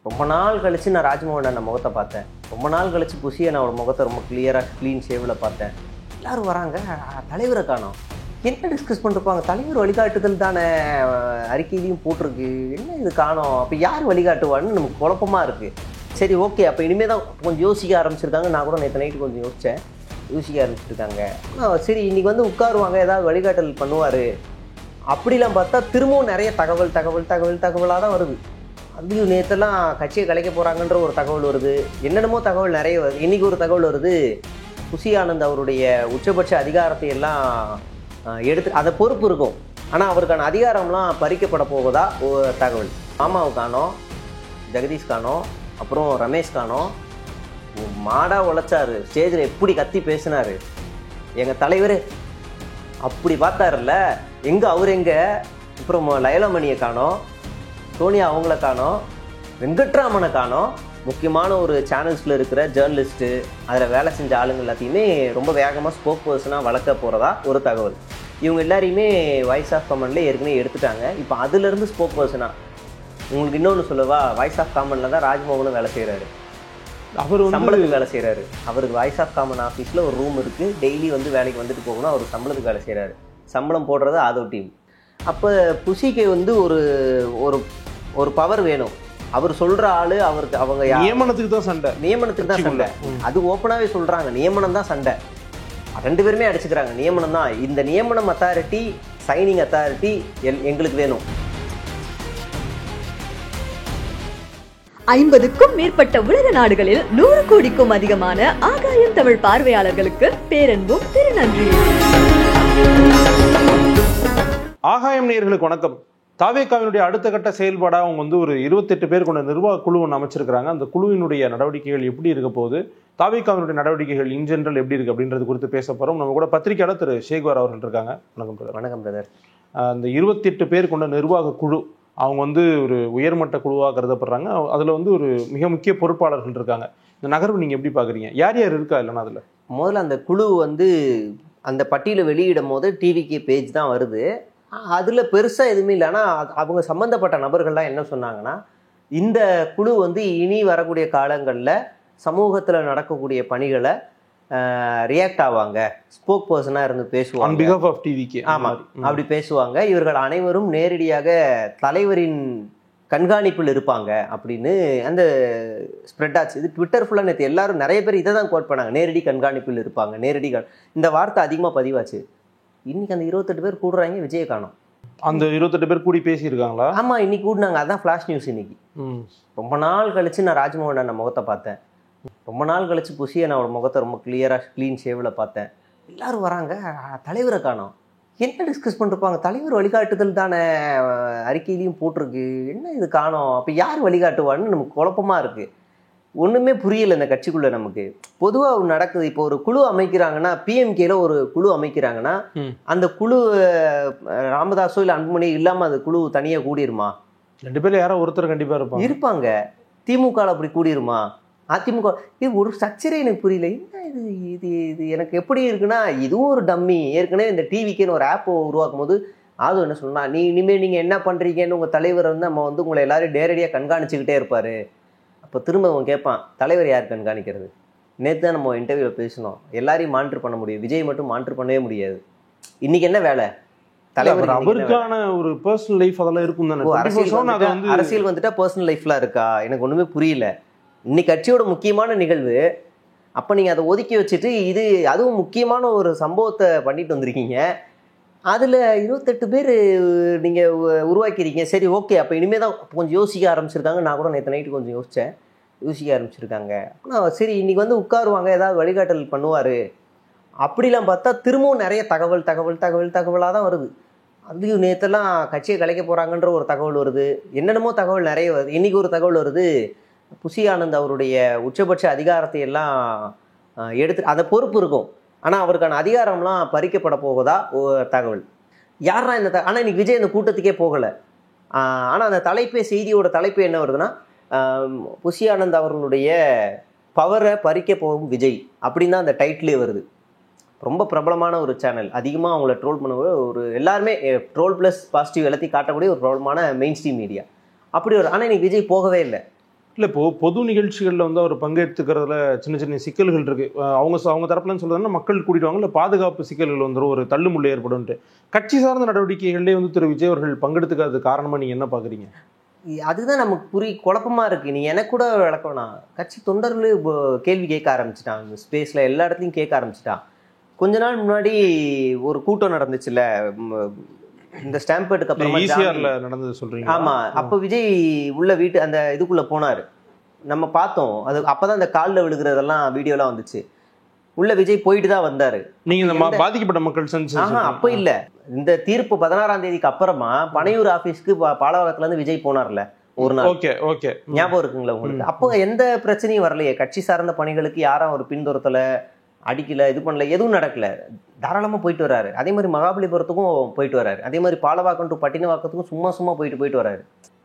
ரொம்ப நாள் கழிச்சு நான் ராஜ்மோகன் அண்ணன் முகத்தை பார்த்தேன். ரொம்ப நாள் கழிச்சு புஷி அண்ணாவோட முகத்தை ரொம்ப கிளியராக க்ளீன் ஷேவில் பார்த்தேன். எல்லோரும் வராங்க, தலைவரை காணோம். என்ன டிஸ்கஸ் பண்ணிருப்பாங்க? தலைவர் வழிகாட்டுதல் தானே அறிக்கையிலையும் போட்டிருக்கு, என்ன இது காணோம்? அப்போ யார் வழிகாட்டுவான்னு நமக்கு குழப்பமாக இருக்குது. சரி, ஓகே, அப்போ இனிமேல் தான் கொஞ்சம் யோசிக்க ஆரம்பிச்சிருக்காங்க. நான் கூட நேற்று நைட்டு கொஞ்சம் யோசிக்க ஆரம்பிச்சிருக்காங்க. சரி, இன்றைக்கி வந்து உட்காருவாங்க, ஏதாவது வழிகாட்டல் பண்ணுவார் அப்படிலாம் பார்த்தா திரும்பவும் நிறைய தகவலாக தான் வருது. அதுவும் நேற்றெல்லாம் கட்சியை கலைக்க போகிறாங்கன்ற ஒரு தகவல் வருது, என்னென்னமோ தகவல் நிறைய வருது. இன்றைக்கி ஒரு தகவல் வருது, புஷி ஆனந்த் அவருடைய உச்சபட்ச அதிகாரத்தை எல்லாம் எடுத்து அதை பொறுப்பு இருக்கும், ஆனால் அவருக்கான அதிகாரம்லாம் பறிக்கப்பட போவதா ஒரு தகவல். மாமாவை காணோம், ஜெகதீஷ் காணோம், அப்புறம் ரமேஷ் காணோம். மாடாக உழைச்சாரு, ஸ்டேஜில் எப்படி கத்தி பேசினார் எங்கள் தலைவர், அப்படி பார்த்தாருல்ல. எங்கே அவர் எங்கே? அப்புறம் லயலமணியை காணோம், சோனியா அவங்கள காணோம், வெங்கட்ராமனை காணோம். முக்கியமான ஒரு சேனல்ஸில் இருக்கிற ஜேர்னலிஸ்ட்டு, அதில் வேலை செஞ்ச ஆளுங்க எல்லாத்தையுமே ரொம்ப வேகமாக ஸ்போக் பர்சனாக வளர்க்க போகிறதா ஒரு தகவல். இவங்க எல்லாரையுமே வாய்ஸ் ஆஃப் காமனில் ஏற்கனவே எடுத்துட்டாங்க. இப்போ அதுலேருந்து ஸ்போக் பர்சனாக உங்களுக்கு இன்னொன்று சொல்லவா, வாய்ஸ் ஆஃப் காமனில் தான் ராஜ்மோகனும் வேலை செய்கிறாரு. அவர் சம்பளத்துக்கு வேலை செய்கிறாரு. அவருக்கு வாய்ஸ் ஆஃப் காமன் ஆஃபீஸில் ஒரு ரூம் இருக்குது, டெய்லி வந்து வேலைக்கு வந்துட்டு போகணும். அவர் சம்பளத்துக்கு வேலை செய்கிறாரு. சம்பளம் போடுறது ஆதவ் டீம். அப்போ புஷிக்கு வந்து ஒரு பவர் வேணும். அவர் சொல்கிற ஆள், அவருக்கு அவங்க நியமனத்துக்கு தான் சண்டை. அது ஓப்பனாகவே சொல்கிறாங்க, நியமனம் தான் சண்டை. ரெண்டு பேருமே அடிச்சுக்கிறாங்க, நியமனம் தான். இந்த நியமனம் அத்தாரிட்டி, சைனிங் அத்தாரிட்டி எங்களுக்கு வேணும். 50க்கும் மேற்பட்ட உலக நாடுகளில் 100 கோடிக்கும் அதிகமான ஆகாயம் தமிழ் பார்வையாளர்களுக்கு பேரன்பும் திருநன்றி. ஆகாயம் நேயர்களுக்கு வணக்கம். தாவேகாவினுடைய அடுத்த கட்ட செயல்பாடாக அவங்க வந்து ஒரு 28 பேர் கொண்ட நிர்வாக குழு ஒன்று அமைச்சிருக்கிறாங்க. அந்த குழுவினுடைய நடவடிக்கைகள் எப்படி இருக்க போகுது, தாவேகாவினுடைய நடவடிக்கைகள் இன் ஜெனரல் எப்படி இருக்கு அப்படின்றது குறித்து பேச போகிறோம். நம்ம கூட பத்திரிகையாளர் திரு சேகுவார் அவர்கள் இருக்காங்க. வணக்கம் பிரதர். வணக்கம் பிரதர். அந்த 28 பேர் கொண்ட நிர்வாக குழு, அவங்க வந்து ஒரு உயர்மட்ட குழுவாக கருதப்படுறாங்க. அதில் வந்து ஒரு மிக முக்கிய பொறுப்பாளர்கள் இருக்காங்க. இந்த நகர்வு நீங்கள் எப்படி பார்க்குறீங்க? யார் யார் இருக்கா இல்லைன்னா அதில்? முதல்ல அந்த குழு வந்து அந்த பட்டியலை வெளியிடும் போது டிவிக்கு பேஜ் தான் வருது. அதில் பெருசாக எதுவுமே இல்லை. ஆனால் அவங்க சம்மந்தப்பட்ட நபர்கள்லாம் என்ன சொன்னாங்கன்னா, இந்த குழு வந்து இனி வரக்கூடிய காலங்களில் சமூகத்தில் நடக்கக்கூடிய பணிகளை ரியாக்ட் ஆவாங்க, ஸ்போக் பர்சனாக இருந்து பேசுவாங்க. ஆமாம், அப்படி பேசுவாங்க. இவர்கள் அனைவரும் நேரடியாக தலைவரின் கண்காணிப்பில் இருப்பாங்க அப்படின்னு அந்த ஸ்ப்ரெட் ஆச்சு. இது ட்விட்டர் ஃபுல்லாக நேற்று எல்லாரும் நிறைய பேர் இதை தான் கோட் பண்ணாங்க, நேரடி கண்காணிப்பில் இருப்பாங்க. இந்த வார்த்தை அதிகமாக பதிவாச்சு. இன்னைக்கு அந்த 28 பேர் கூடுறாங்க, விஜயை காணோம். அந்த 28 பேர் கூடி பேசியிருக்காங்களா? ஆமாம், இன்னைக்கு கூடினாங்க. அதான் ஃப்ளாஷ் நியூஸ். இன்னைக்கு ரொம்ப நாள் கழிச்சு நான் ராஜ்மோகன் அண்ணன் முகத்தை பார்த்தேன். ரொம்ப நாள் கழிச்சு புஷி அண்ணாவோட முகத்தை ரொம்ப கிளியராக க்ளீன் ஷேவில் பார்த்தேன். எல்லோரும் வராங்க, தலைவரை காணோம். என்ன டிஸ்கஸ் பண்ணிருப்பாங்க? தலைவர் வழிகாட்டுதல் தானே அறிக்கையிலையும் போட்டிருக்கு, என்ன இது காணோம்? அப்போ யார் வழிகாட்டுவான்னு நமக்கு குழப்பமாக இருக்குது. ஒன்றுமே புரியலை இந்த கட்சிக்குள்ளே நமக்கு. பொதுவாக நடக்குது, இப்போ ஒரு குழு அமைக்கிறாங்கன்னா, பிஎம்கேல ஒரு குழு அமைக்கிறாங்கன்னா, அந்த குழு ராமதாஸோ இல்லை அன்புமணியோ இல்லாமல் அந்த குழு தனியாக கூடிருமா? 2 பேர் யாரோ ஒருத்தர் கண்டிப்பாக இருப்பாங்க. திமுகவில் அப்படி கூடிருமா? அதிமுக இது ஒரு ஸ்ட்ரக்சரே எனக்கு புரியல. என்ன இது இது இது எனக்கு எப்படி இருக்குன்னா, இதுவும் ஒரு டம்மி. ஏற்கனவே இந்த டிவிக்கேன்னு ஒரு ஆப்பை உருவாக்கும் போது அதுவும் என்ன சொன்னா, இனிமேல் நீங்கள் என்ன பண்ணுறீங்கன்னு உங்கள் தலைவர் வந்து நம்ம வந்து உங்களை எல்லாரும் நேரடியாக கண்காணிச்சுக்கிட்டே இருப்பார். அப்போ திரும்ப அவன் கேட்பான், தலைவர் யார் கண்காணிக்கிறது? நேற்று தான் நம்ம இன்டர்வியூவில் பேசணும், எல்லாரையும் மானிட்டர் பண்ண முடியும், விஜய் மட்டும் மானிட்டர் பண்ணவே முடியாது. இன்னைக்கு என்ன வேலை? தலைவர் அவருக்கான ஒரு பர்சனல் லைஃப் அதெல்லாம் இருக்கும் தானே. அரசியல் வந்துட்டா பர்சனல் லைஃப்லாம் இருக்கா? எனக்கு ஒன்றுமே புரியல. இன்னைக்கு கட்சியோட முக்கியமான நிகழ்வு, அப்போ நீங்கள் அதை ஒதுக்கி வச்சுட்டு இது அதுவும் முக்கியமான ஒரு சம்பவத்தை பண்ணிட்டு வந்திருக்கீங்க. அதில் 28 பேர் நீங்கள் உருவாக்கிறீங்க. சரி, ஓகே, அப்போ இனிமேல் தான் கொஞ்சம் யோசிக்க ஆரம்பிச்சிருக்காங்க. நான் கூட நேற்று நைட்டு கொஞ்சம் யோசிக்க ஆரம்பிச்சிருக்காங்க. ஆனால் சரி, இன்றைக்கி வந்து உட்காருவாங்க, ஏதாவது வழிகாட்டல் பண்ணுவார் அப்படிலாம் பார்த்தா திரும்பவும் நிறைய தகவலாக தான் வருது. அதுவும் நேற்றெல்லாம் கட்சியை கலைக்க போகிறாங்கன்ற ஒரு தகவல் வருது, என்னென்னமோ தகவல் நிறைய வருது. இன்றைக்கி ஒரு தகவல் வருது, புஷி ஆனந்த் அவருடைய உச்சபட்ச அதிகாரத்தை எல்லாம் எடுத்து அதை பொறுப்பு இருக்கும், ஆனால் அவருக்கான அதிகாரம்லாம் பறிக்கப்பட போவதா தகவல். யாரா இந்த ஆனால் இன்னைக்கு விஜய் இந்த கூட்டத்துக்கே போகலை. ஆனால் அந்த செய்தியோட தலைப்பு என்ன வருதுன்னா, புஷி ஆனந்த் அவர்களுடைய பவரை பறிக்க போகும் விஜய் அப்படின்னு தான் அந்த டைட்டிலே வருது. ரொம்ப பிரபலமான ஒரு சேனல், அதிகமாக அவங்கள ட்ரோல் பண்ண ஒரு எல்லாருமே ட்ரோல் ப்ளஸ் பாசிட்டிவ் எல்லாத்தையும் காட்டக்கூடிய ஒரு பிரபலமான மெயின் ஸ்ட்ரீம் மீடியா. அப்படி ஒரு ஆனால் இன்னைக்கு விஜய் போகவே இல்லை. இல்லை இப்போ பொது நிகழ்ச்சிகளில் வந்து அவர் பங்கெடுத்துக்கிறதுல சின்ன சின்ன சிக்கல்கள் இருக்கு. அவங்க தரப்புலன்னு சொல்றதுன்னா மக்கள் கூட்டிடுவாங்க, இல்லை பாதுகாப்பு சிக்கல்கள் வந்துடும், ஒரு தள்ளுமுள்ளு ஏற்படும். கட்சி சார்ந்த நடவடிக்கைகள்லேயே வந்து திரு விஜய் அவர்கள் பங்கெடுத்துக்காது காரணமா நீங்க என்ன பாக்குறீங்க? அதுதான் நமக்கு குழப்பமா இருக்கு. நீ எனக்கு கூட விளக்கணும். கட்சி தொண்டர்கள் கேள்வி கேட்க ஆரம்பிச்சிட்டான், ஸ்பேஸ்ல எல்லா இடத்துலையும் கேட்க ஆரம்பிச்சிட்டான். கொஞ்ச நாள் முன்னாடி ஒரு கூட்டம் நடந்துச்சுல்ல, இந்த ஸ்டாம்பேட்டுக்கு அப்புறமா ஈசிஆர்ல நடந்தது சொல்றீங்க? ஆமா, அப்ப விஜய் உள்ள வீட்டு அந்த இதுக்குள்ள போனாரு, நம்ம பார்த்தோம். அது அப்பதான் அந்த காலில் விழுகிறதெல்லாம் வீடியோலாம் வந்துச்சு. உள்ள விஜய் போயிட்டு தான் வந்தாரு. நீங்க இந்த பாதிக்கப்பட்ட மக்கள் சென்ஸ் அப்ப இல்ல, இந்த தீர்ப்பு 16ஆம் தேதிக்கு அப்புறமா பனையூர் ஆபீஸ்க்கு பாலவரத்துல இருந்து விஜய் போனார்ல ஒரு நாள். ஓகே ஓகே, ஞாபகம் இருக்குங்களா உங்களுக்கு? அப்போ எந்த பிரச்சனையும் வரலையே, கட்சி சார்ந்த பணிகளுக்கு யாரும் ஒரு பின்துரத்துல அடிக்கல, இது பண்ணல, எதுவும் நடக்கல, தாராளமா போயிட்டு வர்றாரு. அதே மாதிரி மகாபலிபுரத்துக்கும் போயிட்டு வர்றாரு. அதே மாதிரி பாலவாக்கம் டு பட்டினவாக்கத்துக்கும் சும்மா போயிட்டு வர்றாரு.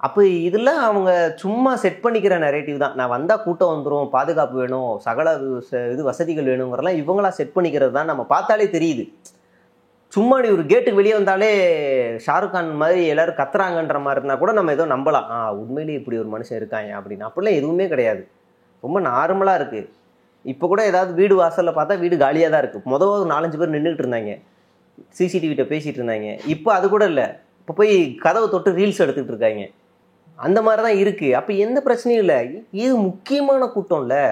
அப்போ இதெல்லாம் அவங்க சும்மா செட் பண்ணிக்கிற நரேட்டிவ் தான். நான் வந்தா கூட்டம் வந்துடும், பாதுகாப்பு வேணும், சகல இது வசதிகள் வேணுங்கிறலாம் இவங்களா செட் பண்ணிக்கிறது தான். நம்ம பார்த்தாலே தெரியுது. சும்மா நீ ஒரு கேட்டுக்கு வெளியே வந்தாலே ஷாருக் கான் மாதிரி எல்லாரும் கத்துறாங்கன்ற மாதிரி இருந்தா கூட நம்ம ஏதோ நம்பலாம், உண்மையிலேயே இப்படி ஒரு மனுஷன் இருக்காங்க அப்படின்னு. அப்படிலாம் எதுவுமே கிடையாது, ரொம்ப நார்மலா இருக்கு. இப்போ கூட ஏதாவது வீடு வாசல்ல பார்த்தா வீடு காலியாக தான் இருக்கு. முதல் 4-5 பேர் நின்றுட்டு இருந்தாங்க, சிசிடிவிட்ட பேசிட்டு இருந்தாங்க. இப்போ அது கூட இல்லை, இப்போ போய் கதவை தொட்டு ரீல்ஸ் எடுத்துக்கிட்டு இருக்காங்க. அந்த மாதிரி தான் இருக்கு. அப்போ எந்த பிரச்சனையும் இல்லை. இது முக்கியமான கூட்டம் இல்லை.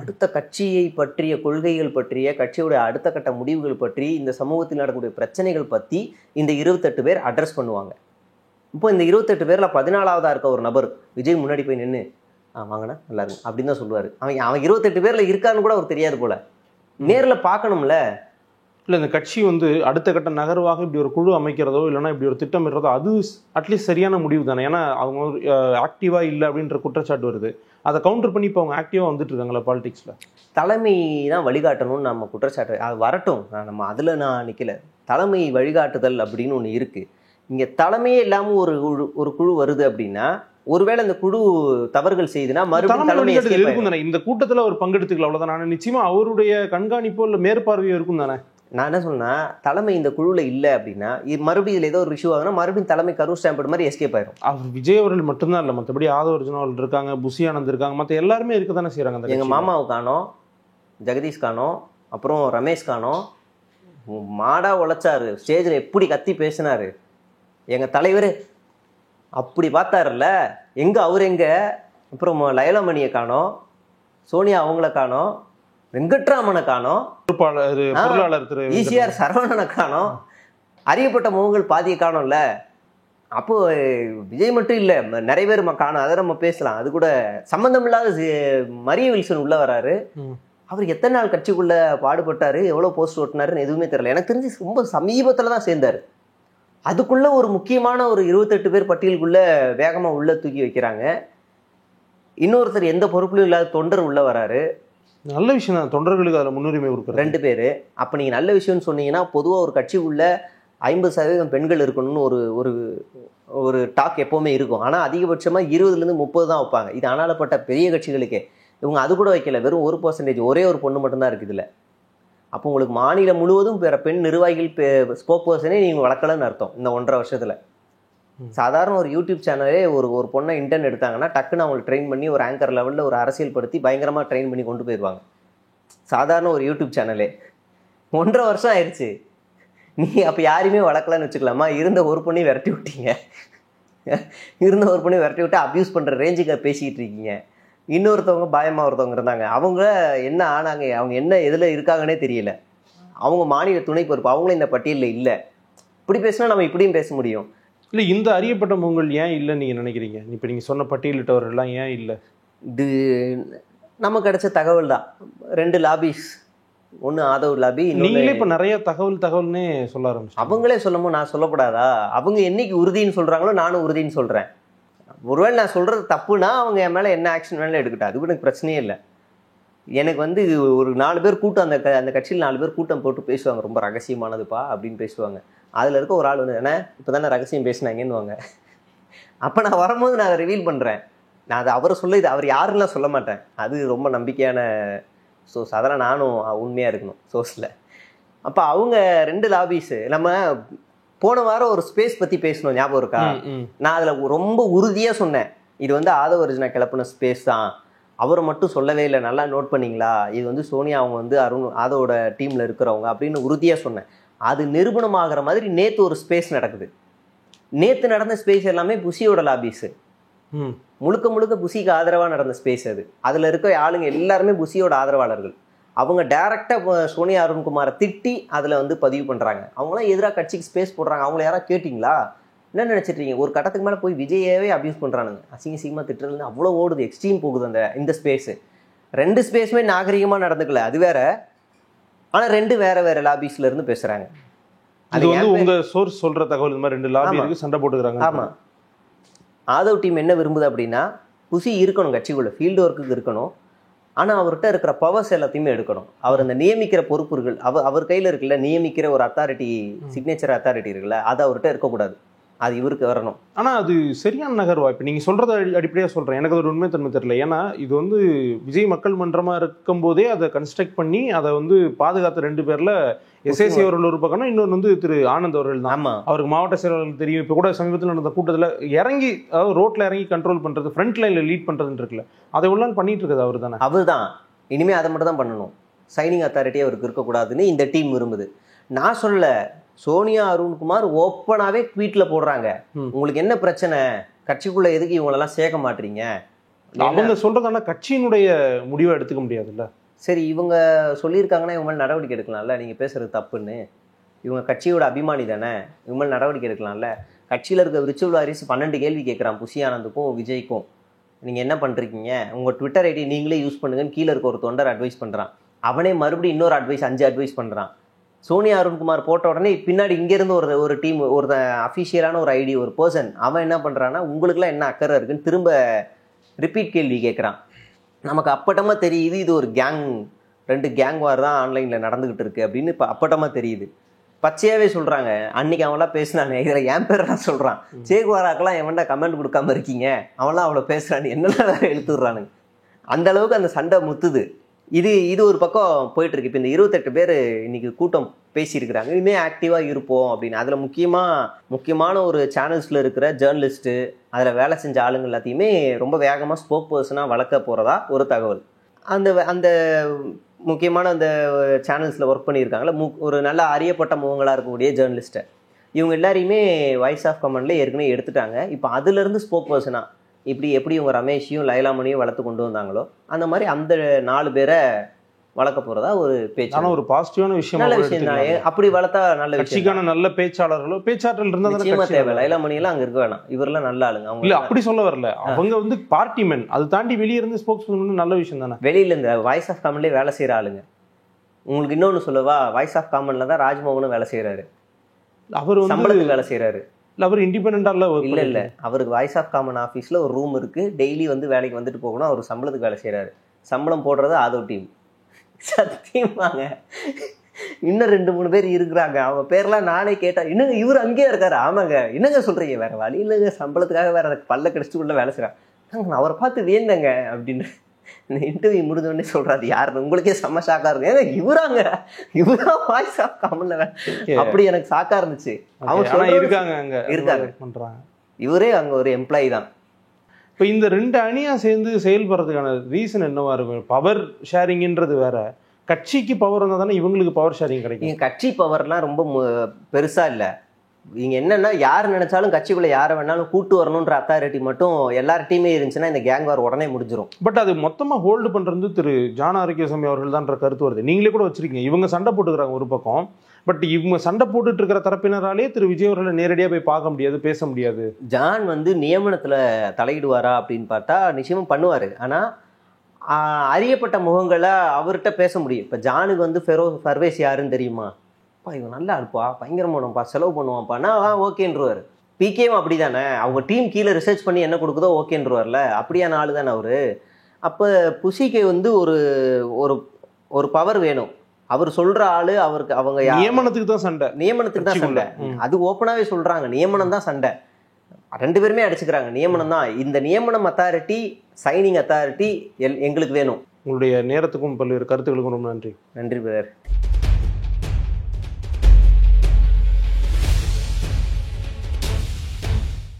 அடுத்த கட்சியை பற்றிய கொள்கைகள் பற்றிய, கட்சியோட அடுத்த கட்ட முடிவுகள் பற்றி, இந்த சமூகத்தில் நடக்கக்கூடிய பிரச்சனைகள் பற்றி இந்த 28 பேர் அட்ரஸ் பண்ணுவாங்க. இப்போ இந்த 28 பேர்ல 14ஆவதா இருக்க ஒரு நபர் விஜய் முன்னாடி போய் நின்று வாங்கண்ணா நல்லா இருக்கும் அப்படின்னு தான் சொல்லுவாரு. அவன் 28 பேர்ல இருக்கான்னு கூட அவர் தெரியாது போல. நேர்ல பார்க்கணும்ல. இல்லை, இந்த கட்சி வந்து அடுத்த கட்ட நகர்வாக இப்படி ஒரு குழு அமைக்கிறதோ இல்லைன்னா இப்படி ஒரு திட்டமிடுறதோ அது அட்லீஸ்ட் சரியான முடிவு தானே. ஏன்னா அவங்க ஆக்டிவா இல்லை அப்படின்ற குற்றச்சாட்டு வருது. அதை கவுண்டர் பண்ணி இப்போ அவங்க ஆக்டிவா வந்துட்டு இருக்காங்களா பாலிடிக்ஸ்ல? தலைமை தான் வழிகாட்டணும்னு நம்ம குற்றச்சாட்டு, அது வரட்டும், நம்ம அதுல நான் நிக்கல. தலைமை வழிகாட்டுதல் அப்படின்னு ஒண்ணு இருக்கு. இங்க தலைமையே இல்லாம ஒரு குழு வருது அப்படின்னா, ஒருவேளை இந்த குழு தவறுகள் செய்துனா மறுபடியும் இந்த கூட்டத்துல அவர் பங்கெடுத்துக்கல, அவ்வளவுதான். நிச்சயமா அவருடைய கண்காணிப்போ இல்ல மேற்பார்வையோ இருக்கும் தானே. நான் என்ன சொன்னா, தலைமை இந்த குழுல இல்ல அப்படின்னா மறுபடியும் இதுல ஏதோ ஒரு இஷ்யூ ஆகுனா மறுபடியும் தலைமை கரு ஸ்டாம்பேட் மாதிரி எஸ்கேப் ஆயிரும். அவர் விஜய் அவர்கள் மட்டும்தான் இல்ல, மற்றபடி ஆதவர்ஜுனா அவர்கள் இருக்காங்க, புஷி ஆனந்த் இருக்காங்க, மற்ற எல்லாருமே இருக்க தானே செய்யறாங்க. எங்க மாமாவை காணோம், ஜெகதீஷ் காணோம், அப்புறம் ரமேஷ் காணோம். மாடா உழைச்சாரு, ஸ்டேஜ்ல எப்படி கத்தி பேசினாரு எங்க தலைவர், அப்படி பார்த்தாருல்ல. எங்க அவர் எங்க? அப்புறம் லயலமணியை காணோம், சோனியா அவங்கள காணோம், வெங்கட்ராமனை காணோம், பொருளாளர் திரு ஈசிஆர் சரவணனை காணோம், அறியப்பட்ட முகங்கள் பாதியை காணோம்ல. அப்போ விஜய் மட்டும் இல்லை, நிறைய பேர் காணும். அதை நம்ம பேசலாம். அது கூட சம்பந்தம் இல்லாத மரிய வில்சன் உள்ள வராரு. அவர் எத்தனை நாள் கட்சிக்குள்ள பாடுபட்டாரு, எவ்வளவு போஸ்ட் ஓட்டினாருன்னு எதுவுமே தெரியல. எனக்கு தெரிஞ்சு ரொம்ப சமீபத்துல தான் சேர்ந்தாரு. அதுக்குள்ள ஒரு முக்கியமான ஒரு 28 பேர் பட்டியலுக்குள்ள வேகமா உள்ள தூக்கி வைக்கிறாங்க. இன்னொருத்தர் எந்த பொறுப்புலையும் இல்லாத தொண்டர் உள்ள வராரு. நல்ல விஷயம் தான், தொண்டர்களுக்கு அதில் முன்னுரிமை கொடுக்குற 2 பேர். அப்போ நீங்கள் நல்ல விஷயம்னு சொன்னீங்கன்னா, பொதுவாக ஒரு கட்சிக்குள்ள 50% பெண்கள் இருக்கணும்னு ஒரு ஒரு டாக் எப்போவுமே இருக்கும். ஆனால் அதிகபட்சமாக 20லேருந்து 30 தான் வைப்பாங்க. இது ஆனாலப்பட்ட பெரிய கட்சிகளுக்கே இவங்க அது கூட வைக்கல, வெறும் 1%, ஒரே ஒரு பொண்ணு மட்டும்தான் இருக்குது இதில். அப்போ உங்களுக்கு மாநிலம் முழுவதும் வேற பெண் நிர்வாகிகள் ஸ்போக் பர்சனே நீங்கள் வளர்க்கலன்னு அர்த்தம் இந்த 1.5 வருஷத்தில். சாதாரண ஒரு யூடியூப் சேனலே ஒரு பொண்ணை இன்டர்ன் எடுத்தாங்கன்னா டக்குன்னு அவங்களை ட்ரெயின் பண்ணி ஒரு ஆங்கர் லெவலில் ஒரு அரசியல் படுத்தி பயங்கரமாக ட்ரெயின் பண்ணி கொண்டு போயிடுவாங்க. சாதாரண ஒரு யூடியூப் சேனலே 1.5 வருஷம் ஆயிடுச்சு. நீ அப்போ யாரையுமே வளர்க்கலான்னு வச்சுக்கலாமா? இருந்த ஒரு பொண்ணையும் விரட்டி விட்டீங்க, இருந்த ஒரு பொண்ணையும் விரட்டி விட்டு அப்யூஸ் பண்ணுற ரேஞ்சுக்கு பேசிக்கிட்டு இருக்கீங்க. இன்னொருத்தவங்க பயமாக ஒருத்தவங்க இருந்தாங்க, அவங்க என்ன ஆனாங்க, அவங்க என்ன எதில் இருக்காங்கன்னே தெரியல. அவங்க மாநில துணை பொறுப்பு, அவங்களும் இந்த பட்டியலில் இல்லை. இப்படி பேசினா நம்ம இப்படியும் பேச முடியும். இல்லை, இந்த அறியப்பட்ட முகங்கள் ஏன் இல்லைன்னு நீங்கள் நினைக்கிறீங்க? இப்போ நீங்கள் சொன்ன பட்டியலிட்டவர்கள்லாம் ஏன் இல்லை? இது நமக்கு கிடைச்ச தகவல் தான். 2 லாபிஸ், ஒன்று ஆதவ் லாபி. நீங்களே இப்போ நிறைய தகவல்னே சொல்ல ஆரம்பிச்சு. அவங்களே சொல்லணும், நான் சொல்லப்படாதா? அவங்க என்னைக்கு உறுதின்னு சொல்கிறாங்களோ நானும் உறுதின்னு சொல்கிறேன். ஒருவேளை நான் சொல்கிறது தப்புனா அவங்க என் மேலே என்ன ஆக்ஷன் வேணாலும் எடுக்கட்டும், அதுக்கு எனக்கு பிரச்சனையே இல்லை. எனக்கு வந்து ஒரு 4 பேர் கூட்டம், அந்த கட்சியில் 4 பேர் கூட்டம் போட்டு பேசுவாங்க, ரொம்ப ரகசியமானதுப்பா அப்படின்னு பேசுவாங்க. அதில் இருக்க ஒரு ஆள் வந்து என்ன இப்போ தானே ரகசியம் பேசினாங்கன்னுவாங்க. அப்போ நான் வரும்போது நான் அதை ரிவீல் பண்ணுறேன். நான் அதை அவரை சொல்ல, இது அவர் யாருன்னா சொல்ல மாட்டேன். அது ரொம்ப நம்பிக்கையான சோர்ஸ், அதெல்லாம் நானும் உண்மையாக இருக்கணும் சோர்ஸில். அப்போ அவங்க 2 லாபிஸு. நம்ம போன வாரம் ஒரு ஸ்பேஸ் பற்றி பேசணும், ஞாபகம் இருக்கா? நான் அதில் ரொம்ப உறுதியாக சொன்னேன், இது வந்து ஆதவ அர்ஜுனா கிளப்பின ஸ்பேஸ் தான், அவரை மட்டும் சொல்லவே இல்லை, நல்லா நோட் பண்ணிங்களா, இது வந்து சோனியா அவங்க வந்து ஆதவோட டீமில் இருக்கிறவங்க அப்படின்னு உறுதியாக சொன்னேன். அது நிரூபணமாகிற மாதிரி நேற்று ஒரு ஸ்பேஸ் நடக்குது. நேற்று நடந்த ஸ்பேஸ் எல்லாமே புஷியோட லாபிஸு, முழுக்க முழுக்க புஷிக்கு ஆதரவாக நடந்த ஸ்பேஸ் அது. அதில் இருக்க ஆளுங்க எல்லாருமே புஷியோட ஆதரவாளர்கள். அவங்க டைரெக்டாக சோனியா அருண்குமாரை திட்டி அதில் வந்து பதிவு பண்ணுறாங்க. அவங்களாம் எதிராக கட்சிக்கு ஸ்பேஸ் போடுறாங்க. அவங்கள யாராவது கேட்டிங்களா? என்ன நினச்சிட்ருக்கீங்க? ஒரு கட்டத்துக்கு மேலே போய் விஜயவே அப்யூஸ் பண்ணுறானுங்க. அசிங்கமாக திட்டுறதுன்னு அவ்வளோ ஓடுது, எக்ஸ்ட்ரீம் போகுது இந்த ஸ்பேஸு. 2 ஸ்பேஸுமே நாகரிகமாக நடந்துக்கல, அது வேற. ஆனால் 2 வேற லாபிஸ்ல இருந்து பேசுகிறாங்க. அது வந்து உங்க சோர்ஸ் சொல்ற தகவல், இந்த மாதிரி 2 லாபி இருக்கு, சண்டை போட்டுக்கிறாங்க. ஆமாம். ஆதவ் டீம் என்ன விரும்புது அப்படின்னா, புஷி இருக்கணும், கட்சிக்குள்ள ஃபீல்டு ஒர்க்குக்கு இருக்கணும், ஆனால் அவர்கிட்ட இருக்கிற பவர்ஸ் எல்லாத்தையுமே எடுக்கணும். அவர் அந்த நியமிக்கிற பொறுப்புகள் அவர் கையில் இருக்குல்ல, நியமிக்கிற ஒரு அத்தாரிட்டி, சிக்னேச்சர் அத்தாரிட்டி இருக்குல்ல, அது அவர்கிட்ட இருக்கக்கூடாது, அது இவருக்கு வரணும். ஆனால் அது சரியான நகர்வா? இப்போ நீங்கள் சொல்கிறத அடிப்படையாக சொல்கிறேன், எனக்கு அது உண்மை தன்மை தெரியல. ஏன்னா இது வந்து விஜய் மக்கள் மன்றமாக இருக்கும்போதே அதை கன்ஸ்ட்ரக்ட் பண்ணி அதை வந்து பாதுகாத்த 2 பேரில் எஸ்ஏசி அவர்கள் ஒரு பக்கம்னா, இன்னொன்று வந்து திரு ஆனந்த் அவர்கள் தான். ஆமாம், அவருக்கு மாவட்ட செயலாளர்கள் தெரியும். இப்போ கூட சமீபத்தில் நடந்த கூட்டத்தில் இறங்கி, அதாவது ரோட்டில் இறங்கி கண்ட்ரோல் பண்ணுறது, ஃப்ரண்ட் லைனில் லீட் பண்ணுறதுன்னு இருக்குல்ல, அதை உள்ள பண்ணிட்டு இருக்குது அவர் தானே. அவர் தான் இனிமேல் அதை மட்டும் தான் பண்ணணும். சைனிங் அத்தாரிட்டி அவருக்கு இருக்கக்கூடாதுன்னு இந்த டீம் விரும்புது. நான் சொல்ல, சோனியா அருண்குமார் ஓப்பனாகவே ட்வீட்டில் போடுறாங்க, உங்களுக்கு என்ன பிரச்சனை, கட்சிக்குள்ளே எதுக்கு இவங்களெல்லாம் சேர்க்க மாட்டீங்க? அவங்க சொல்கிறதான கட்சியினுடைய முடிவை எடுத்துக்க முடியாதுல்ல. சரி, இவங்க சொல்லியிருக்காங்கன்னா இவங்க மேலே நடவடிக்கை எடுக்கலாம்ல, நீங்கள் பேசுகிறது தப்புன்னு. இவங்க கட்சியோட அபிமானி தானே, இவங்க மேலே நடவடிக்கை எடுக்கலாம்ல. கட்சியில் இருக்க விர்ச்சுவல் வாரிஸ் 12 கேள்வி கேட்குறான் புஷி ஆனந்துக்கும் விஜய்க்கும். நீங்கள் என்ன பண்ணுறீங்க, உங்கள் ட்விட்டர் ஐடி நீங்களே யூஸ் பண்ணுங்கன்னு கீழே இருக்க ஒரு தொண்டர் அட்வைஸ் பண்ணுறான். அவனே மறுபடியும் இன்னொரு 5 அட்வைஸ் பண்ணுறான். சோனியா அருண்குமார் போட்ட உடனே பின்னாடி இங்கேருந்து ஒரு டீம், ஒரு அஃபிஷியலான ஒரு ஐடி, ஒரு பர்சன், அவன் என்ன பண்ணுறான்னா, உங்களுக்குலாம் என்ன அக்கறை இருக்குன்னு திரும்ப ரிப்பீட் கேள்வி கேட்குறான். நமக்கு அப்பட்டமாக தெரியுது இது ஒரு கேங், 2 கேங் வார் தான் ஆன்லைனில் நடந்துக்கிட்டு இருக்குது அப்படின்னு இப்போ அப்பட்டமாக தெரியுது. பச்சையாகவே சொல்கிறாங்க. அன்றைக்கி அவன்லாம் பேசுனானே, இதில் என் பேர் நான் சொல்கிறான், சேகுவாராக்கெல்லாம் எவன்டா கமெண்ட் கொடுக்காம இருக்கீங்க, அவன்லாம் அவ்வளோ பேசுகிறான்னு என்னெல்லாம் வேறு எழுத்துடுறானுங்க. அந்த அளவுக்கு அந்த சண்டை முத்துது. இது ஒரு பக்கம் போயிட்டுருக்கு. இப்போ இந்த 28 பேர் இன்றைக்கி கூட்டம் பேசியிருக்கிறாங்க, இனிமேல் ஆக்டிவாக இருப்போம் அப்படின்னு. அதில் முக்கியமான ஒரு சேனல்ஸில் இருக்கிற ஜேர்னலிஸ்ட்டு, அதில் வேலை செஞ்ச ஆளுங்க எல்லாத்தையுமே ரொம்ப வேகமாக ஸ்போக் பர்சனாக வளர்க்க போகிறதா ஒரு தகவல். அந்த முக்கியமான அந்த சேனல்ஸில் ஒர்க் பண்ணியிருக்காங்களே, ஒரு நல்ல அறியப்பட்ட முகங்களாக இருக்கக்கூடிய ஜேர்னலிஸ்ட்டை, இவங்க எல்லாரையுமே வாய்ஸ் ஆஃப் கமெண்ட்ல ஏற்கனவே எடுத்துட்டாங்க. இப்போ அதுலேருந்து ஸ்போக் பர்சனாக எப்படி இவங்க ரமேஷையும் லைலாமணியும் வளர்த்து கொண்டு வந்தாங்களோ அந்த மாதிரி அந்த 4 பேரை வளர்க்க போறதா ஒரு பேச்சு. ஆனா ஒரு பாசிட்டிவான விஷயம், நல்ல விஷயம் தான். அப்படி வளர்த்தா நல்ல கட்சிக்கான நல்ல பேச்சாளர்களோ பேச்சாற்றல் இருந்தா தேவை. லைலாமணி எல்லாம் அங்க இருக்க வேணாம், இவரெல்லாம் நல்ல ஆளுங்க. அவங்க இல்ல அப்படி சொல்ல வரல, அவங்க வந்து பார்ட்டி மென். அது தாண்டி வெளியே இருந்து ஸ்போக்ஸ் நல்ல விஷயம் தானே. வெளியில இந்த வாய்ஸ் ஆஃப் காமன்லேயே வேலை செய்யற ஆளுங்க. உங்களுக்கு இன்னொன்னு சொல்லவா, வாய்ஸ் ஆஃப் காமன்ல தான் ராஜ்மோகனும் வேலை செய்யறாரு. அவர் வந்து சம்பளத்துக்கு வேலை செய்யறாரு. அவர் இண்டிபெண்டா இல்ல அவருக்கு வாய்ஸ் ஆஃப் காமன் ஆஃபீஸ்ல ஒரு ரூம் இருக்கு, டெய்லி வந்து வேலைக்கு வந்துட்டு போகணும். அவர் சம்பளத்துக்கு வேலை செய்யறாரு. சம்பளம் போடுறது ஆதவ் டீம். சத்தியமாங்க. இன்னும் 2-3 பேர் இருக்கிறாங்க, அவங்க பேர்லாம் நானே கேட்டா, என்னங்க இவர் அங்கேயே இருக்காரு? ஆமாங்க. என்னங்க சொல்றீங்க? வேற வழி இல்லைங்க, சம்பளத்துக்காக வேற பல்ல கடிச்சுக்குள்ள வேலை செய்யறாங்க. நான் அவரை பார்த்து வேந்தங்க அப்படின்னு இந்த இன்டர்வியூ முடிஞ்ச உடனே சொல்றாரு, யாருன்னு உங்களுக்கே செம்ம ஷாக்கா இருக்கு. ஏங்க இவரா வாய்ஸ் ஆஃப் காமன்ல அப்படி எனக்கு ஷாக்கா இருந்துச்சு. அவங்க இருக்காங்க பண்றாங்க. இவரே அங்க ஒரு எம்ப்ளாயி தான். இப்போ இந்த 2 அணியா சேர்ந்து செயல்படுறதுக்கான ரீசன் என்னவா இருக்கும்? பவர் ஷேரிங்ன்றது வேற, கட்சிக்கு பவர் இருந்தால் தானே இவங்களுக்கு பவர் ஷேரிங் கிடைக்கும். கட்சி பவர்லாம் ரொம்ப பெருசா இல்லை. இங்கே என்னன்னா, யார் நினைச்சாலும் கட்சிக்குள்ள யாரை வேணாலும் கூட்டு வரணுன்ற அத்தாரிட்டி மட்டும் எல்லார்ட்டையுமே இருந்துச்சுன்னா இந்த கேங் வார் உடனே முடிஞ்சிடும். பட் அது மொத்தமாக ஹோல்டு பண்ணுறது திரு ஜான் ஆரோக்கியசாமி அவர்கள் தான்ற கருத்து வருது. நீங்களே கூட வச்சிருக்கீங்க, இவங்க சண்டை போட்டுக்கிறாங்க ஒரு பக்கம், பட் இவங்க சண்டை போட்டுட்டு இருக்கிற தரப்பினராலே திரு விஜய் அவர்களை நேரடியாக போய் பார்க்க முடியாது, பேச முடியாது. ஜான் வந்து நியமனத்தில் தலையிடுவாரா அப்படின்னு பார்த்தா நிச்சயமா பண்ணுவார். ஆனால் அறியப்பட்ட முகங்களை அவர்கிட்ட பேச முடியும். இப்போ ஜானுக்கு வந்து ஃபர்வேஸ் யாருன்னு தெரியுமா? இவன் நல்லா இருப்பா, பயங்கரமானப்பா, செலவு பண்ணுவான்ப்பானா ஓகேன்றுவார். பிகேவும் அப்படி தானே, அவங்க டீம் கீழே ரிசர்ச் பண்ணி என்ன கொடுக்குதோ ஓகேன்றுவார்ல, அப்படியான ஆள் தானே அவர். அப்போ புஷிக்கு வந்து ஒரு பவர் வேணும். அவர் சொல்ற ஆளு அவருக்கு, அவங்க நியமனத்துக்கு தான் சண்டை, நியமனத்துக்கு தான் சண்டை. அது ஓப்பனாவே சொல்றாங்க, நியமனம் தான் சண்டை. 2 பேருமே அடிச்சுக்கிறாங்க, நியமனம் தான். இந்த நியமனம் அத்தாரிட்டி, சைனிங் அத்தாரிட்டி எங்களுக்கு வேணும். உங்களுடைய நேரத்துக்கும் பல்வேறு கருத்துக்களுக்கும் ரொம்ப நன்றி. நன்றி பிரதர்.